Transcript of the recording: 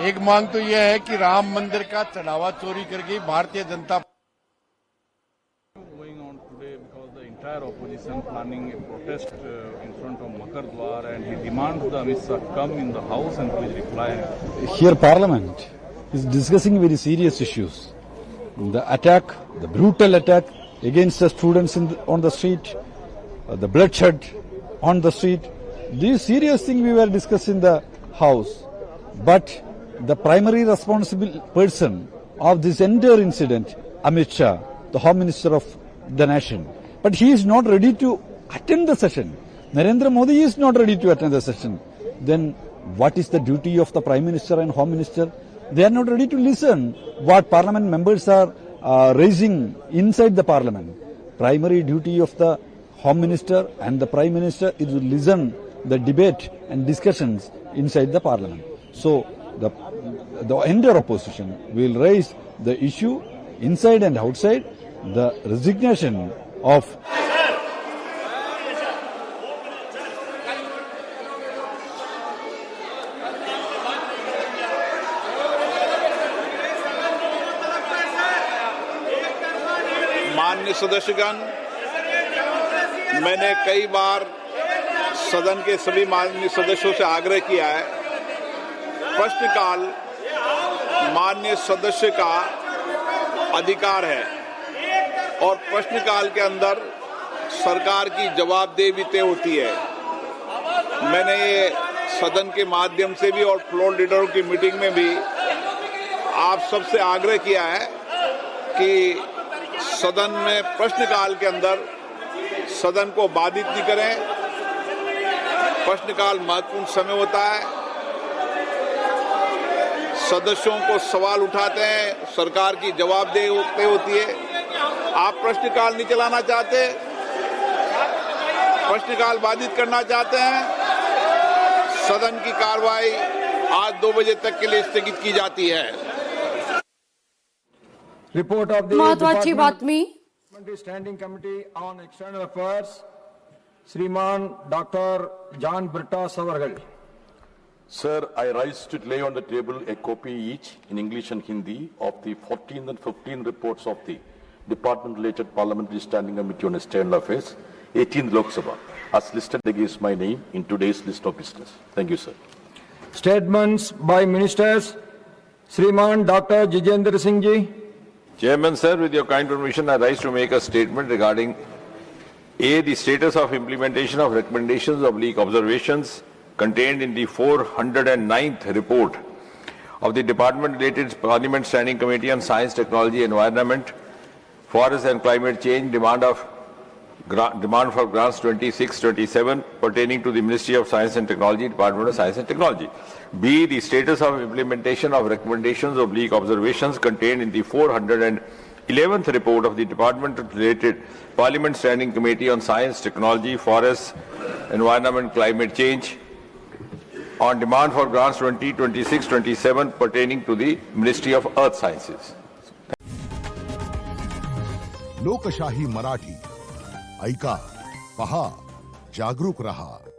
एक मांग तो यह है कि राम मंदिर का चढ़ावा चोरी करके Bharatiya Janata going on today because the entire opposition planning a protest in front of Makar Dwar, and he demands the Amit Shah come in the house and please reply. Here Parliament is discussing very serious issues. The attack, the brutal attack against the students on the street, the bloodshed on the street. These serious things we were discussing in the house. But the primary responsible person of this entire incident, Amit Shah, the Home Minister of the nation. But he is not ready to attend the session. Narendra Modi is not ready to attend the session. Then what is the duty of the Prime Minister and Home Minister? They are not ready to listen what Parliament members are raising inside the Parliament. Primary duty of the Home Minister and the Prime Minister is to listen the debate and discussions inside the Parliament. So the entire opposition will raise the issue inside and outside, the resignation of माननीय सदस्यगण, मैंने कई बार सदन के सभी माननीय सदस्यों से आग्रह किया है, प्रश्नकाल माननीय सदस्य का अधिकार है और प्रश्नकाल के अंदर सरकार की जवाबदेही तय होती है। मैंने ये सदन के माध्यम से भी और फ्लोर लीडरों की मीटिंग में भी आप सबसे आग्रह किया है कि सदन में प्रश्नकाल के अंदर सदन को बाधित नहीं करें। प्रश्नकाल महत्वपूर्ण समय होता है, सदस्यों को सवाल उठाते हैं, सरकार की जवाबदेही तय होती है। आप प्रश्नकाल नहीं चलाना चाहते, प्रश्नकाल बाधित करना चाहते हैं, सदन की कार्रवाई आज 2 बजे तक के लिए स्थगित की जाती है। Report of the महत्वाची बातमी Standing Committee on External Affairs, Shriman Dr. John Britta Savargal. Sir, I rise to lay on the table a copy each in English and Hindi of the 14th and 15th reports of the Department-related Parliamentary Standing Committee on External Affairs, 18th Lok Sabha, as listed against my name in today's list of business. Thank you, sir. Statements by Ministers, Shriman Dr. Jitendra Singh Ji. Chairman, sir, with your kind permission, I rise to make a statement regarding A, the status of implementation of recommendations of leak observations contained in the 409th report of the Department-related Parliament Standing Committee on Science, Technology, Environment, Forest and Climate Change, demand for grants 26-27 pertaining to the Ministry of Science and Technology, Department of Science and Technology. B, the status of implementation of recommendations of leak observations contained in the 411th report of the Department-related Parliament Standing Committee on Science, Technology, Forests, Environment, Climate Change, on demand for grants 2026-27 pertaining to the Ministry of Earth Sciences. लोकशाही मराठी ऐका, पहा, जागरूक रहा.